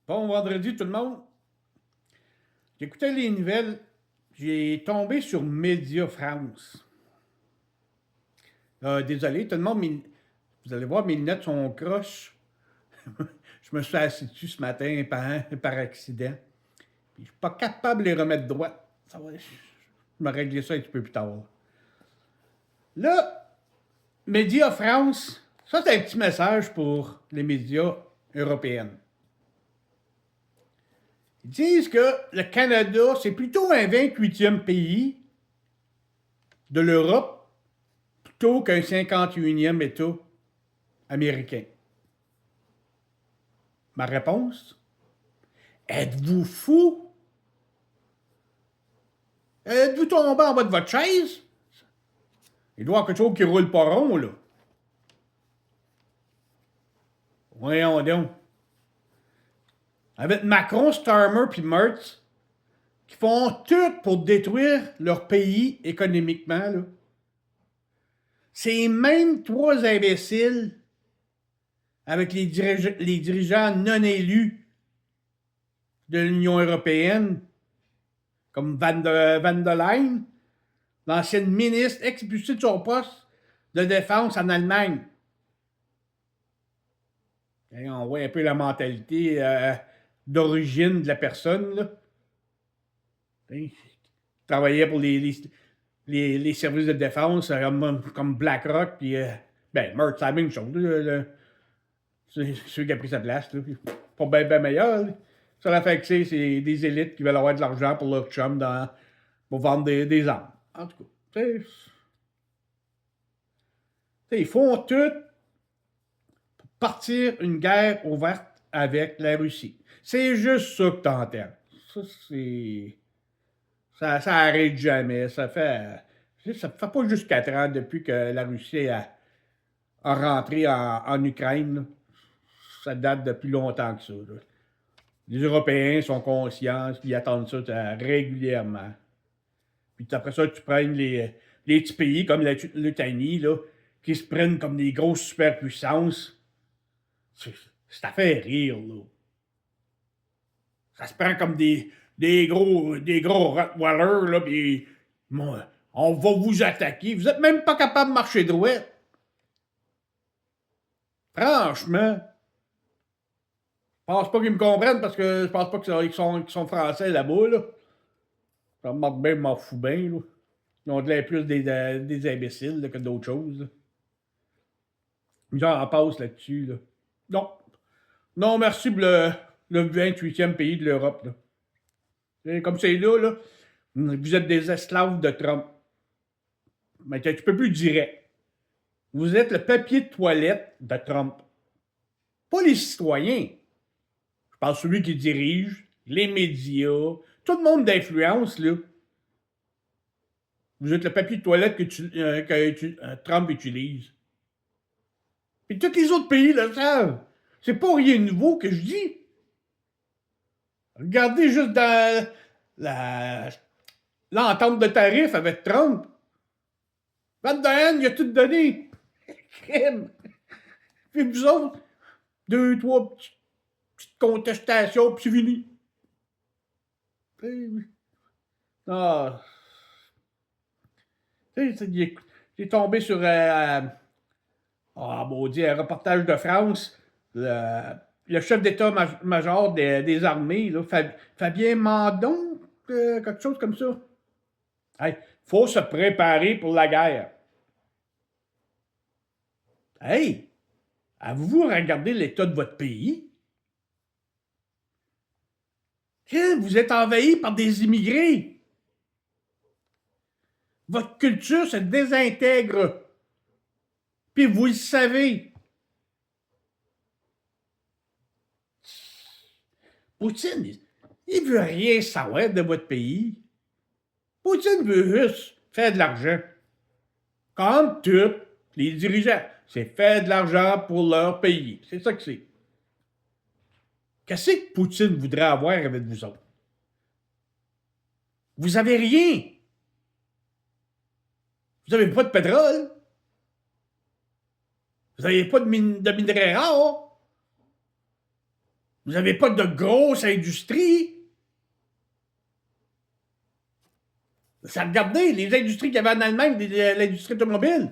Bon vendredi tout le monde. J'écoutais les nouvelles, j'ai tombé sur Média France. Désolé, tout le monde, vous allez voir, mes lunettes sont croches. Je me suis assis dessus ce matin par accident. Puis je suis pas capable de les remettre droit. Je me régler ça un petit peu plus tard. Là, Média France, ça c'est un petit message pour les médias européens. Ils disent que le Canada, c'est plutôt un 28e pays de l'Europe plutôt qu'un 51e État américain. Ma réponse? Êtes-vous fou? Êtes-vous tombé en bas de votre chaise? Il doit y avoir quelque chose qui roule pas rond, là. Voyons donc. Avec Macron, Starmer puis Mertz, qui font tout pour détruire leur pays économiquement, là. Ces mêmes trois imbéciles, avec les dirigeants non élus de l'Union européenne, comme Van der Leyen, l'ancienne ministre expulsée de son poste de défense en Allemagne. Et on voit un peu la mentalité d'origine de la personne. Là. Il travaillait pour les services de défense comme BlackRock, puis Mertz, c'est la même chose. C'est celui qui a pris sa place. Là. Pas bien meilleur. Là. Ça l'a fait que c'est des élites qui veulent avoir de l'argent pour leur chum pour vendre des armes. En tout cas, ils font tout pour partir une guerre ouverte avec la Russie. C'est juste ça que t'entends. Ça, c'est... Ça arrête jamais. Ça fait pas juste 4 ans depuis que la Russie a rentré en Ukraine. Là. Ça date depuis longtemps que ça. Là. Les Européens sont conscients, ils attendent ça régulièrement. Puis après ça, tu prends les petits pays comme la Lituanie, là, qui se prennent comme des grosses superpuissances. Ça fait rire, là. Ça se prend comme des gros Rottweilers, là, puis on va vous attaquer. Vous êtes même pas capable de marcher droit. Franchement, je pense pas qu'ils me comprennent parce que je pense pas qu'ils sont français là-bas, là. Ça me marque bien, m'en fout bien, là. Ils ont de l'air plus des imbéciles là, que d'autres choses, là. Genre, on passe là-dessus, là. Non. Non, merci pour le 28e pays de l'Europe, là. Et comme c'est là, vous êtes des esclaves de Trump. Mais tu peux plus direct. Vous êtes le papier de toilette de Trump. Pas les citoyens. Je parle de celui qui dirige, les médias, tout le monde d'influence, là. Vous êtes le papier de toilette que Trump utilise. Puis tous les autres pays le savent. C'est pas rien de nouveau que je dis. Regardez juste dans l'entente de tarifs avec Trump. Van der Leyen, il a tout donné. Crème. Puis vous autres, 2, 3 petites contestations, puis c'est fini. Ah. J'ai tombé sur maudit, un reportage de France. Le chef d'état-major des armées, là, Fabien Mandon, quelque chose comme ça. Hey, faut se préparer pour la guerre. Hey, avez-vous regardé l'état de votre pays? Vous êtes envahi par des immigrés. Votre culture se désintègre. Puis vous le savez. Poutine, il veut rien savoir de votre pays. Poutine veut juste faire de l'argent. Comme tous les dirigeants. C'est faire de l'argent pour leur pays. C'est ça que c'est. Qu'est-ce que Poutine voudrait avoir avec vous autres? Vous avez rien. Vous n'avez pas de pétrole. Vous n'avez pas de minerais rares. Vous n'avez pas de grosse industrie. Ça regardez, les industries qu'il y avait en Allemagne, l'industrie automobile,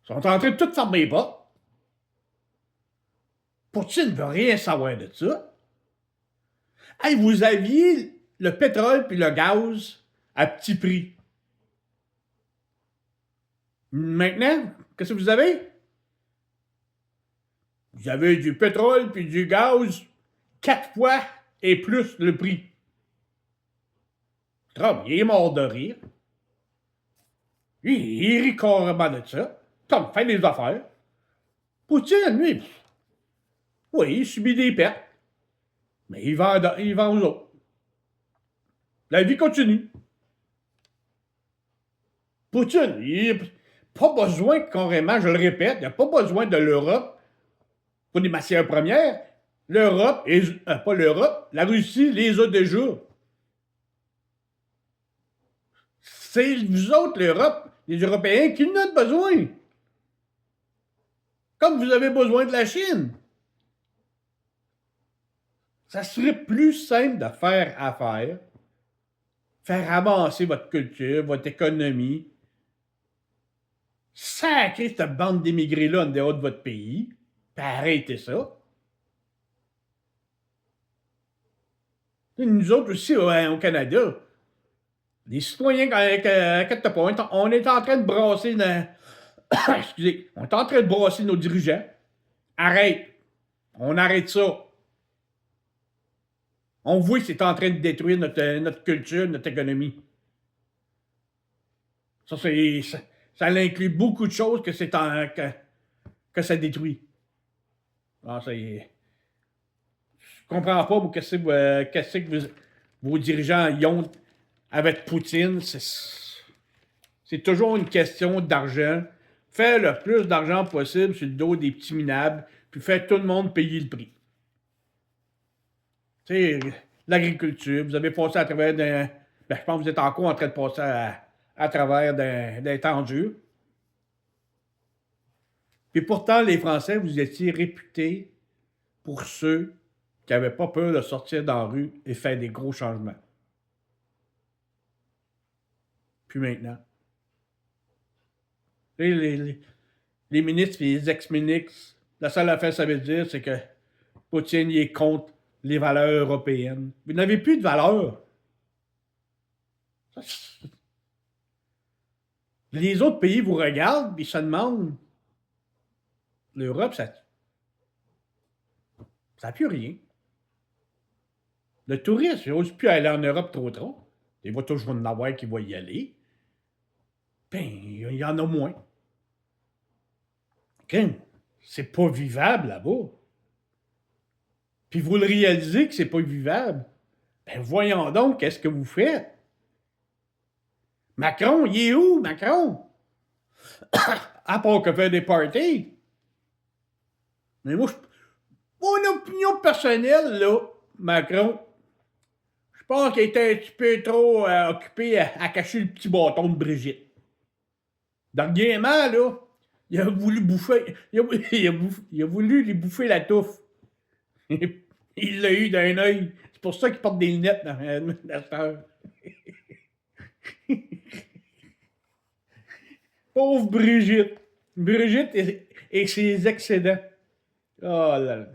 sont en train de tout fermer les portes. Poutine ne veut rien savoir de ça. Hey, vous aviez le pétrole puis le gaz à petit prix. Maintenant, qu'est-ce que vous avez? Vous avez du pétrole puis du gaz 4 fois et plus le prix. Trump, il est mort de rire. Il rit carrément de ça. Trump fait des affaires. Poutine, lui, oui, il subit des pertes. Mais il vend aux autres. La vie continue. Poutine, il n'a pas besoin, carrément, je le répète, il n'a pas besoin de l'Europe pour des matières premières. L'Europe, pas l'Europe, la Russie les a déjà. C'est vous autres, l'Europe, les Européens, qui en ont besoin. Comme vous avez besoin de la Chine. Ça serait plus simple de faire affaire, faire avancer votre culture, votre économie, sacrer cette bande d'émigrés-là en dehors de votre pays, puis arrêtez ça. Et nous autres aussi, au Canada, les citoyens, inquiète pas, on est en train de brasser excusez, on est en train de brasser nos dirigeants. Arrête. On arrête ça. On voit que c'est en train de détruire notre culture, notre économie. Ça inclut beaucoup de choses que que ça détruit. Alors, je comprends pas qu'est-ce que vos dirigeants y ont avec Poutine. C'est toujours une question d'argent. Faire le plus d'argent possible sur le dos des petits minables, puis faire tout le monde payer le prix. Tu sais, l'agriculture, vous avez passé à travers je pense que vous êtes encore en train de passer à travers d'un temps dur. Puis pourtant, les Français, vous étiez réputés pour ceux qui n'avaient pas peur de sortir dans la rue et faire des gros changements. Puis maintenant, les ministres et les ex-ministres, la seule affaire que ça veut dire, c'est que Poutine il est contre les valeurs européennes. Vous n'avez plus de valeurs. Les autres pays vous regardent et se demandent. L'Europe, ça n'a plus rien. Le touriste, il n'ose plus aller en Europe trop. Il va toujours en avoir qui va y aller. Ben, il y en a moins. C'est pas vivable là-bas. Puis vous le réalisez que c'est pas vivable. Ben voyons donc, qu'est-ce que vous faites? Macron, il est où, Macron? À part que faire des parties. Mais moi, mon opinion personnelle, là, Macron, je pense qu'il était un petit peu trop occupé à cacher le petit bâton de Brigitte. Dernièrement, là, il a voulu bouffer, il a voulu lui bouffer la touffe. Il l'a eu d'un œil. C'est pour ça qu'il porte des lunettes dans la sœur. Pauvre Brigitte. Brigitte et ses excédents. Oh là là.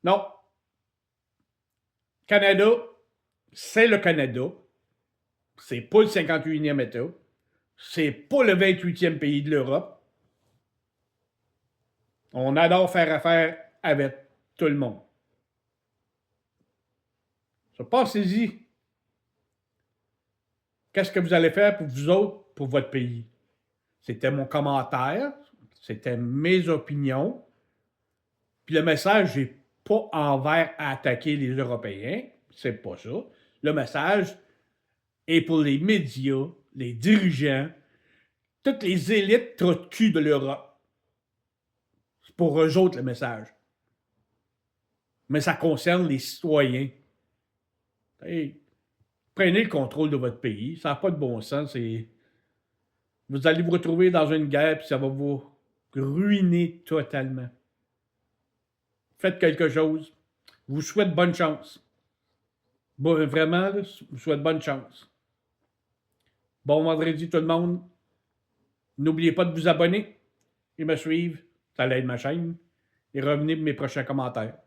Non. Canada, c'est le Canada. C'est pas le 58e État. C'est pas le 28e pays de l'Europe. On adore faire affaire avec tout le monde. So, pensez-y. Qu'est-ce que vous allez faire pour vous autres, pour votre pays? C'était mon commentaire. C'était mes opinions. Puis le message n'est pas envers attaquer les Européens. C'est pas ça. Le message est pour les médias, les dirigeants, toutes les élites trous de cul de l'Europe. C'est pour eux autres le message. Mais ça concerne les citoyens. Hey, prenez le contrôle de votre pays. Ça n'a pas de bon sens. Vous allez vous retrouver dans une guerre et ça va vous ruiner totalement. faites quelque chose. Je vous souhaite bonne chance. Bon, vraiment, là, je vous souhaite bonne chance. Bon vendredi tout le monde. N'oubliez pas de vous abonner et me suivre. Ça l'aide ma chaîne. Et revenez pour mes prochains commentaires.